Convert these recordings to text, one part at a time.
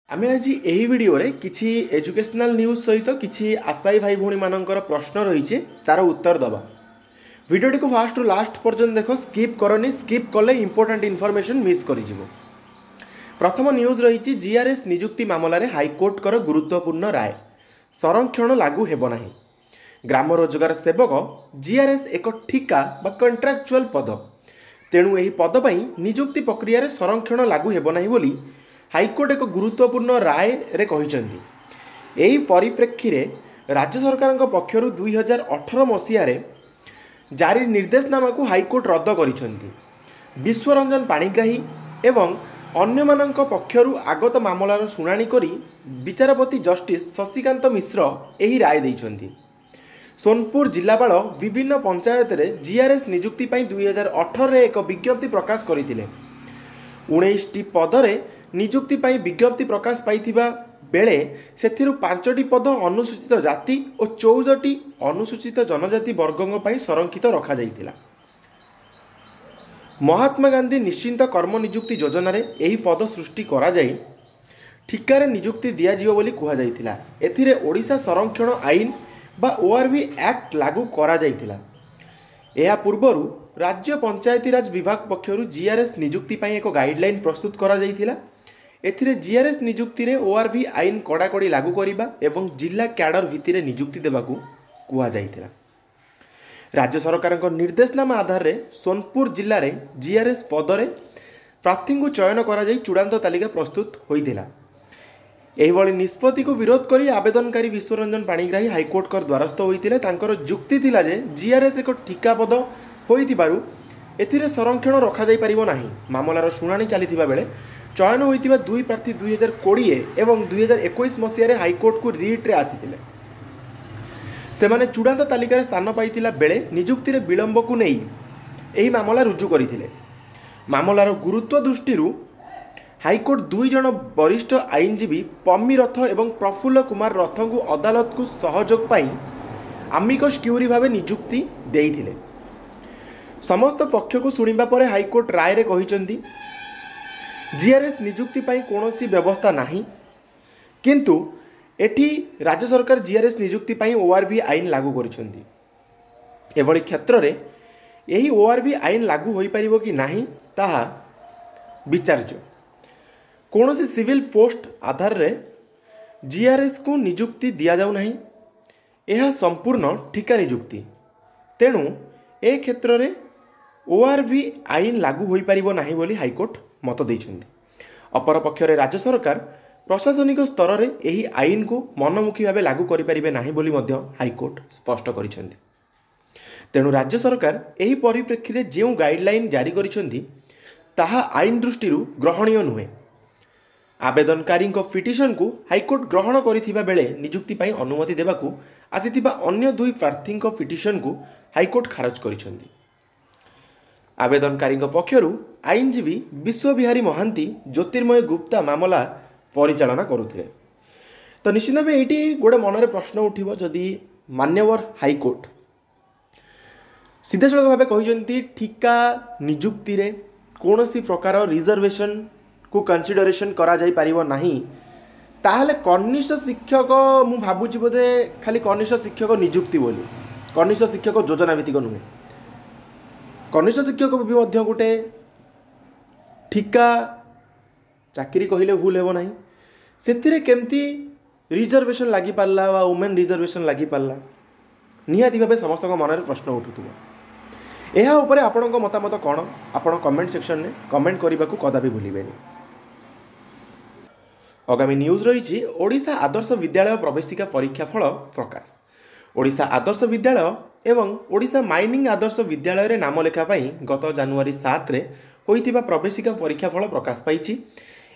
आमे आज यही वीडियो रे किछि एजुकेशनल न्यूज सहित किछि आशायी भाई भौणी मानकर प्रश्न रही तार उत्तर दबा। वीडियोटी को फास्ट रु लास्ट पर्यंत देख, स्किप करनी, स्किप कले इंपोर्टेंट इनफॉरमेशन मिस कर। प्रथम न्यूज रही जीआरएस नियुक्ति मामलें हाइकोर्ट कर गुरुत्वपूर्ण राय, संरक्षण लागू हेब नाही। ग्राम रोजगार सेवक जीआरएस एक ठिका बा कंट्राक्चुअल पद, तेणु यही पद पर नियुक्ति प्रक्रिया रे संरक्षण लागू हेब नाही बोली हाइकोर्ट एक गुरुत्वपूर्ण राय रे कहिसेंती। एही परिप्रेक्षी रे राज्य सरकार पक्षरु 2018 मसीह जारी निर्देशनामा को हाइकोर्ट रद्द करिसेंती। विश्वरंजन पाणिग्राही एवं अन्यमानंक पक्षरु आगत मामलार शुणाणी करी विचारपति जस्टिस शशिकांत मिश्र एही राय दैछंती। सोनपुर जिलापाल विभिन्न पंचायत रे जीआरएस नियुक्ति पई 2018 रे एक विज्ञप्ति प्रकाश करथिले। 19टी पदरे नियुक्ति पई विज्ञप्ति प्रकाश पाइथिबा बेले सेथिरु 5टी पद अनुसूचित जाति और 14टी अनुसूचित जनजाति वर्गों पई संरक्षित रखा जाइतिला। महात्मा गांधी निश्चिंत कर्म नियुक्ति योजना रे एही पद सृष्टि करा जाई ठिकारे नियुक्ति दिया जिवो बोली कुहा जाइतिला। एथिरे ओडिशा संरक्षण आईन बा ओआरवी एक्ट लागू करा जाइतिला। एहा पूर्वरु राज्य पंचायती राज विभाग पक्षरु जीआरएस नियुक्ति पई एक गाइडलाइन प्रस्तुत करा जाइतिला। एथिरे जीआरएस नियुक्ति रे ओआरवी आईन कड़ाकड़ी लागू करिबा एवं जिला कैडर भित्तिरे नियुक्ति देबाकू कुहा जाइतिला। राज्य सरकार निर्देशनामा आधार रे सोनपुर जिले में जीआरएस पदरे प्रार्थी को चयन करा जाई चूड़ांत तालिका प्रस्तुत होइतिला। एहिभଳି निष्पत्ति को विरोध करी आवेदनकारी विश्वरंजन पाणिग्राही हाइकोर्ट कर द्वारस्थ होइतिले। तांकर जुक्ति थिला जे जीआरएस एक ठिका पद होइतिबारु एथिरे संरक्षण रखा जाई परिबो नाही। मामलार शुणाणी चलीथिबा बेले चयन होइतिबा दुई प्रार्थी 2020 एवं 2021 मसीह रे हाइकोर्ट को रिट रे आसीतिले। सेमाने चूड़ांत तालिका स्थान पाइतिला बेले नियुक्ति रे विलंब को नहीं एही मामला रुजु करिथिले। मामलार गुरुत्व दृष्टिरू हाइकोर्ट 2 जन वरिष्ठ आईनजीवी पम्मी रथ एवं प्रफुल्ल कुमार रथ को अदालत को सहयोग पाई आमिकस क्यूरी भावे नियुक्ति देइथिले। समस्त पक्ष को सुनिबा परे हाइकोर्ट राय रे कहिसेंती जीआरएस नियुक्ति पाई कोनोसी व्यवस्था नाही, किंतु एठी राज्य सरकार जीआरएस नियुक्ति पाई ओआरवी आईन लागू करिसेंती। एभଳି क्षेत्र रे एही ओआरवी आईन लागू होई परिबो कि नाही ताहा विचार्य। कोनोसी सिविल पोस्ट आधार रे जीआरएस को नियुक्ति दिया जाउ नाही, यह संपूर्ण ठिका नियुक्ति, तेणु ए क्षेत्र रे ओआरवी आईन लागू होई परिबो नाही बोली हाइकोर्ट मत दैछंती। अपर पक्ष रे राज्य सरकार प्रशासनिक स्तर रे एही आईन को मनमुखी भावे लागू करि परिबे नाही बोली मध्य हाइकोर्ट स्पष्ट करिसेंती। तेणु राज्य सरकार एही परिप्रेक्षी रे जेउ गाइडलाइन जारी करिसेंती ताहा आईन दृष्टिरू ग्रहणीय नुहे। आवेदनकारी पिटिशन को हाइकोर्ट ग्रहण करिथिबा बेले नियुक्ति पाई अनुमति देबाकू आसीथिबा अन्य दुई प्रार्थी पिटिशन को हाइकोर्ट खारज करिसेंती। आवेदनकारी पक्षरु आईनजीवी विश्वविहारी महांती ज्योतिर्मय गुप्ता मामला परिचालना करुथिले। तो निश्चित भाव ये गोटे मन में प्रश्न उठिबो जदि मान्यवर हाइकोर्ट सीधासलख भाव कहिसेंती ठिका नियुक्ति रे कोनोसी प्रकार रिजर्वेशन को कंसीडरेशन करा जाई परिबो नाही, ताहले कनिष्ठ शिक्षक मु भाबुची बोधे खाली कनिष्ठ शिक्षक नियुक्ति बोली कनिष्ठ शिक्षक योजना भित्तिक नुहे। कनिष्ठ शिक्षक भी मध्य गोटे ठिका चाकरी कहले भूल हेबो नाही। सेतिरे केमती रिजर्वेशन लागी पारला वा वुमेन रिजर्वेशन लागी पारला निहाती भावे समस्त मन में प्रश्न उठुथुबो। एहा उपरे आपणक मतामत कौन आपण कमेंट सेक्शन में कमेंट करने को कदापि भूलिबेनी। आगामी न्यूज रही ओडिशा आदर्श विद्यालय प्रवेशिका परीक्षा फल प्रकाश। ओडिशा आदर्श विद्यालय एवं ओडिशा माइनिंग आदर्श विद्यालय रे नाम लेखा पाई गत जनवरी 7 रे होइतिबा प्रवेशिका परीक्षा फल प्रकाश पाइछि।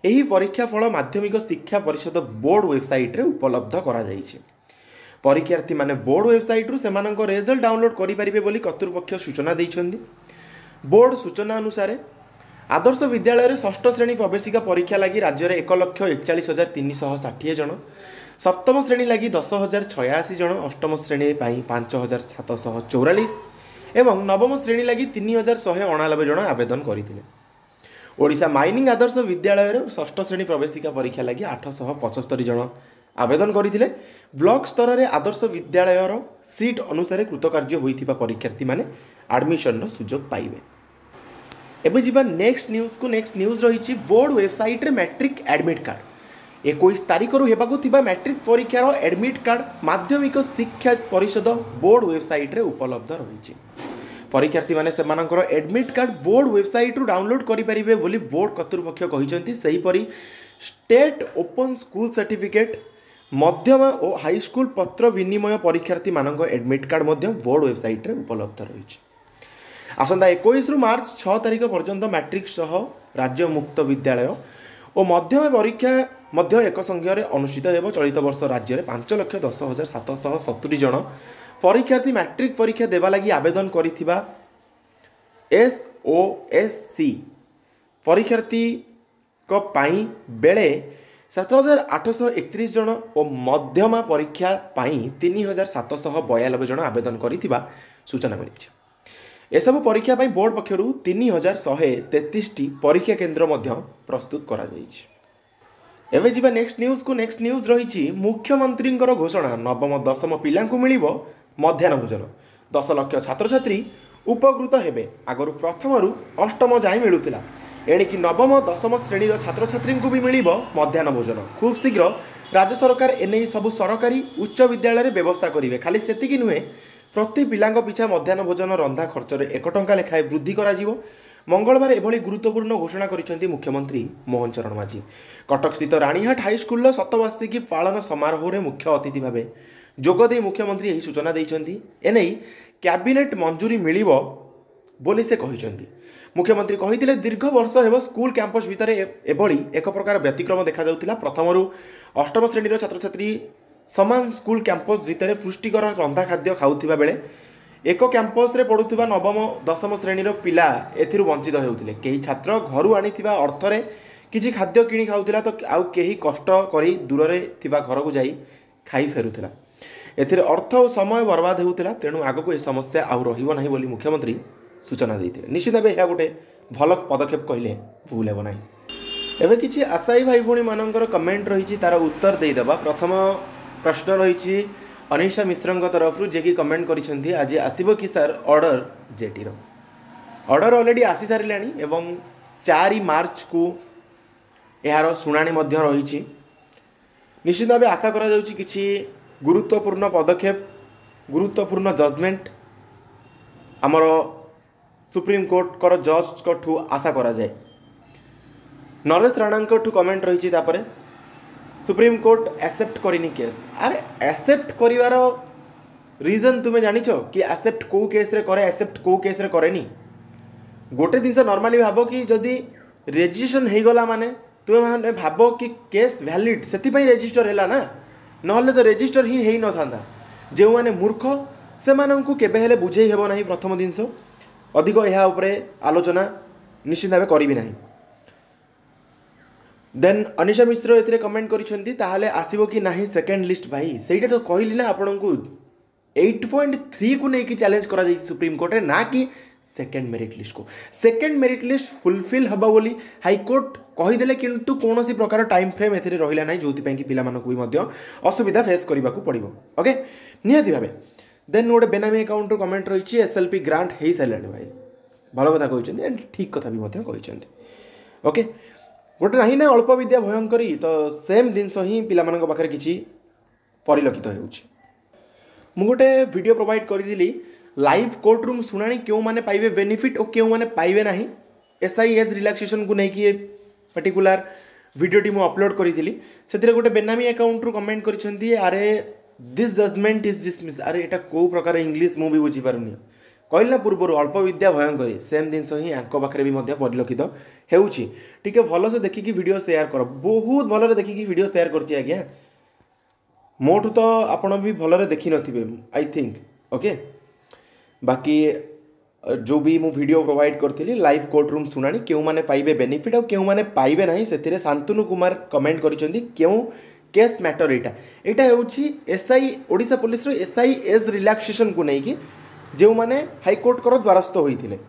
एही परीक्षा फल माध्यमिक शिक्षा परिषद बोर्ड वेबसाइट रे उपलब्ध करा जाइछि। परीक्षार्थी माने बोर्ड वेबसाइट रु सेमानक रिजल्ट डाउनलोड करि परिबे बोली कर्तृपक्ष सूचना दैछन्ती। बोर्ड सूचना अनुसार आदर्श विद्यालय रे षष्ठ श्रेणी प्रवेशिका परीक्षा लगी राज्य में 1,41,360 जन, सप्तम श्रेणी लगी 10,086 जन, अष्टम श्रेणी 5,744 एवं नवम श्रेणी लगी 3,199 जन आवेदन करथिले। ओडिशा माइनिंग आदर्श विद्यालय षष्ठ श्रेणी प्रवेशिका परीक्षा लगी 875 जन आवेदन करते। ब्लॉक स्तर में आदर्श विद्यालय सीट अनुसार कृतकार्य होता परीक्षार्थी माने एडमिशन सुजोग पाइबे। एबे जीवा नेक्स्ट न्यूज को। नेक्स्ट न्यूज रही बोर्ड वेबसाइट रे मैट्रिक एडमिट कार्ड 21 तारिख होगा मैट्रिक परीक्षार एडमिट कार्ड माध्यमिक शिक्षा परिषद बोर्ड वेबसाइट रे उपलब्ध रही। परीक्षार्थी माने सेमानकर एडमिट कार्ड बोर्ड वेबसाइट रु डाउनलोड करेंगे बोली बोर्ड कर्तृपक्ष कहते। सेहीपरि स्टेट ओपन स्कूल सर्टिफिकेट मध्यम और हाईस्कूल पत्र विनिमय परीक्षार्थी मानक एडमिट कार्ड बोर्ड वेबसाइट रे उपलब्ध रही। आसंता 21 मार्च 6 तारिख पर्यंत मैट्रिक सह राज्य मुक्त विद्यालय और मध्यम परीक्षा एक संघ अनुष्ठित हो। चलित वर्ष राज्य में 5,10,770 जन परीक्षार्थी मैट्रिक परीक्षा देवा लगी आवेदन करिथिबा SOSC परीक्षार्थी को पाई बेले 7,831 जन और मध्यमा परीक्षा पाई 3,792 जन आवेदन करिथिबा सूचना मिली। एसबू परीक्षा पाई बोर्ड पक्षर 3,133 परीक्षा केन्द्र प्रस्तुत करा जायछि। एवं जीवा नेक्स्ट न्यूज को। नेक्स्ट न्यूज रही मुख्यमंत्री घोषणा नवम दशम पिला मिलिबो मध्याह्न भोजन 10 लाख छात्र छात्री उपकृत हेबे। आगु प्रथम रु अष्टम जाए मिलूला एणिकी नवम दशम श्रेणी छात्र छात्री को भी मिलिबो मध्याह्न भोजन। खूब शीघ्र राज्य सरकार एने सबु सरकारी उच्च विद्यालय व्यवस्था करेंगे। खाली सेतिकी नुहे प्रति पिला पिछा मध्याह्न भोजन रंधा खर्च रे 1 टंका लेखाएं वृद्धि करा जिवो। मंगलवार एभली गुरुत्वपूर्ण घोषणा करिसेंती मुख्यमंत्री मोहन चरण माझी। कटक स्थित रानीहाट हाईस्कूल शतवार्षिकी पालन समारोह रे मुख्य अतिथि भावे जोगदे मुख्यमंत्री यही सूचना देइछंती। एनै कैबिनेट मंजूरी मिलिबो बोली से कहिसेंती। मुख्यमंत्री कहिथिले दीर्घ वर्ष हेबो स्कूल कैंपस भितर एभली एक प्रकार व्यतिक्रम देखा जाउतिला। प्रथम रु अष्टम श्रेणी छात्र छात्री समान स्कूल कैंपस भितर पुष्टिकर रंधा खाद्य खाउथिबा बेले एक कैंपस रे पढ़ुथिबा नवम दशम श्रेणीर पिला एथिरु वंचित हेउथिले। केही छात्र घरु आनिथिबा अर्थरे किछि खाद्य किणी खाउथिला तो आउ केही कष्ट करी दूर रे थिबा घर को जाई खाई फेरुथिला। एथिरे अर्थ और समय बर्बाद हेउथिला। तेणु आगको ए समस्या आउ रहिबो नाही बोली मुख्यमंत्री सूचना देइथिले। निश्चित भावे या गोटे भल पदक्षेप कहले भूल हेबो नाही। एबे किछि आशायी भाई भौणी मानकर कमेंट रहिछि तार उत्तर देइदबा। प्रथम प्रश्न रही अनिशा मिश्र तरफ जे कि कमेंट करिसेंती आज आसीबो कि सर ऑर्डर जेटी रो। ऑर्डर ऑलरेडी आसी सारिलानी एवं 4 मार्च को यार शुणाणी मध्य रही। निश्चित भाव आशा करा जाउछि किछि गुरुत्वपूर्ण पदक्षेप गुरुत्वपूर्ण जजमेंट आमर सुप्रीम कोर्ट कर जज को ठू आशा करा जाए। नरेश राणा ठू कमेंट रही तापरे सुप्रीम कोर्ट एक्सेप्ट करिनी केस। अरे एक्सेप्ट करिवार रीजन तुम्हें जानिछ कि एक्सेप्ट को केस रे करे एक्सेप्ट को केस रे करेनी। गोटे दिन नॉर्मली भाबो कि जदि रेजिस्ट्रेशन हो गला माने तुम्हें माने भाबो कि केस वैलिड सेति पई रजिस्टर हैला ना, नहले तो रजिस्टर ही हेई न थांदा। जे माने मूर्ख से माननकु केबे हेले बुझेई हेबो नाही। प्रथम दिन अधिक यह उपरे आलोचना निश्चित भाव करिवि नाही। देन अनिशा मिश्र एथिरे कमेंट करिसेंती ताहाले आसीबो कि नाही सेकंड लिस्ट भाई। सेटा तो कहली ना आपनकु 8.3 को नहीं कि चैलेंज करा जाई सुप्रीम कोर्ट रे, ना कि सेकंड मेरिट लिस्ट को। सेकंड मेरिट लिस्ट फुलफिल हबा बोली हाई कोर्ट कहि देले, किंतु कोनोसी प्रकार टाइम फ्रेम एथिरे रहिला नाही जोति पई कि पिला मानकु भी मध्य असुविधा फेस करबा को पड़िबो। ओके निहाती भाबे। देन गोटे बेनामी अकाउंट कमेंट रही SLP ग्रांट हो सारे भाई। भल कथा कहते एंड ठीक कथा भी कहते। ओके गोटे ना ना अल्प विद्या भयंकरी तो सेम जिनस ही पिला पाखे किसी परिलक्षित हो। गोटे वीडियो प्रोवाइड करी लाइव कोर्ट रूम शुणाणी क्यों माने पाइबे बेनिफिट और क्यों माने पाइबे नहीं SI एज रिलैक्सेशन को लेकिन पर्टिकुलर वीडियोटी मुझे अपलोड करी से गोटे बेनामी अकाउंट रू कमेंट करिसेंती अरे दिस जजमेंट इज डिसमिस। अरे एटा को प्रकार इंग्लिश मु भी बुझी पारुनी कहला पूर्व अल्प विद्या भयंकरी सेम जिनस ही पाखे भी परिलक्षित होउछि। टिके भल से देखिकी वीडियो शेयर कर, बहुत भल देखिकी वीडियो शेयर करछि आज्ञा। मोठू तो आपण भी भल देखि नथिबे आई थिंक। ओके बाकी जो भी मु वीडियो प्रोवाइड करथिली लाइव कोर्ट रूम शुणाणी क्यों माने पाइबे बेनिफिट और क्यों माने पाइबे नहीं से शांतनु कुमार कमेंट करिसेंती क्यों केस मैटर एटा होउछि SI ओडिशा पुलिस रो SI एज रिलैक्सेशन को नहीं कि जो माने हाईकोर्ट कर द्वारस्थ होइथिले।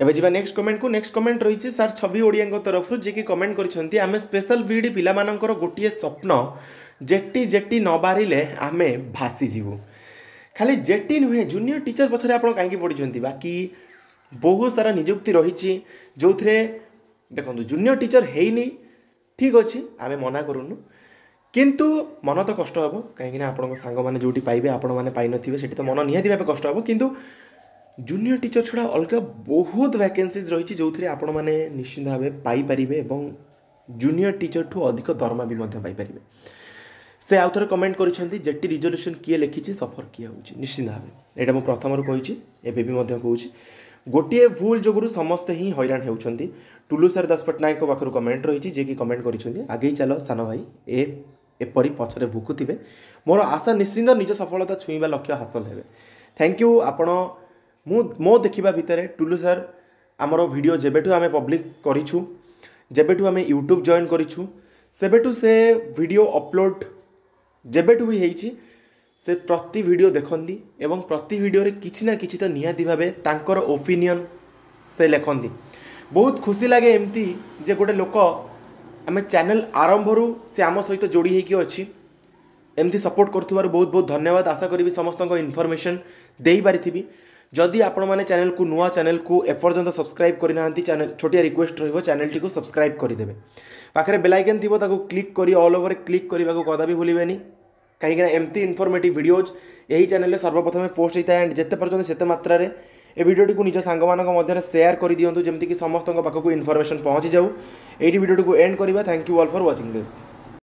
एवं जी नेक्स्ट कमेंट को नेक्स्ट कमेंट रही सार छवि ओडिया तरफ जी कि कमेंट कर आम स्पेशल बीडी पिलामानंकर गोटे स्वप्न जेटी जेटी न बाहरिले आम भासीजु खाली जेटी नुहे जूनियर टीचर पछरे आप कहीं पढ़ी बाकी बहुत सारा निजुक्ति रही जो थे देखो जूनियर टीचर है ठीक अच्छे आम मना करूनु किंतु मन तो कष्ट हे कहीं आपण सांग मैंने जो पाइबे आपण मैंने पाई नथिबे सेठी तो मन निहाती भाव कष्ट हे किंतु जूनियर टीचर छड़ा अलग बहुत वैकेंसीज रही जो थे आपण मैंने निश्चित भाव पाइपर और जूनियर टीचर ठू अधिक दरमा भी पाइपर से आउ थे कमेंट करिसेंती जेटी रिजोल्यूशन किए लिखी सफर किए हो निश्चित भाव यहाँ मुझे प्रथम कही एवं कहूँ गोटे भूल जोगुरु समस्ते ही हैरान होउछंती टुलू सर दास पट्टनायक पाखर कमेंट रही जे कि कमेंट करिसेंती आगे चलो सान भाई एपरी पछरे भुकुथिबे मोर आशा निश्चिंत निज सफलता छुईबा लक्ष्य हासिल हेबे थैंक यू आपण मो देखा भितर टुलू सर आमर वीडियो जेबेठू आम पब्लिक करिछु जेबेठू आम यूट्यूब जॉइन करिछु सेबेठू से वीडियो अपलोड जेबेठू भी हेइछि से प्रति वीडियो देखती एवं प्रति वीडियो रे किछि ना किछि तो निहाती भावे तांकर ओपिनियन से लिखती बहुत खुशी लगे एमती जे गोटे लोक आम चैनल आरंभरू से आम सहित जोड़ी होगी अच्छी एमती सपोर्ट कर बहुत बहुत धन्यवाद आशा करी समस्त इनफॉरमेशन दे पारि जदि आपण मैंने चैनल को नुआ चैनल को एपर्यंत सब्सक्राइब करना चैनल छोटिया रिक्वेस्ट रही चैनल टी सब्सक्राइब करदे पाखे बेल आइकन थी क्लिक कर ऑल ओवर क्लिक करने को कदा भी भूलें कहीं एमती इनफॉर्मेटिव वीडियोज यही चैनल सर्वप्रथम पोस्ट होता है एंड जिते पर्यटन सेते मात्रा ए वीडियोटी को निज सांग शेयर कर दिंतु जमती कि समस्त पाखक इनफॉरमेशन पहुँची जाऊ ये वीडियोटी को एंड करवा thank you all for watching this.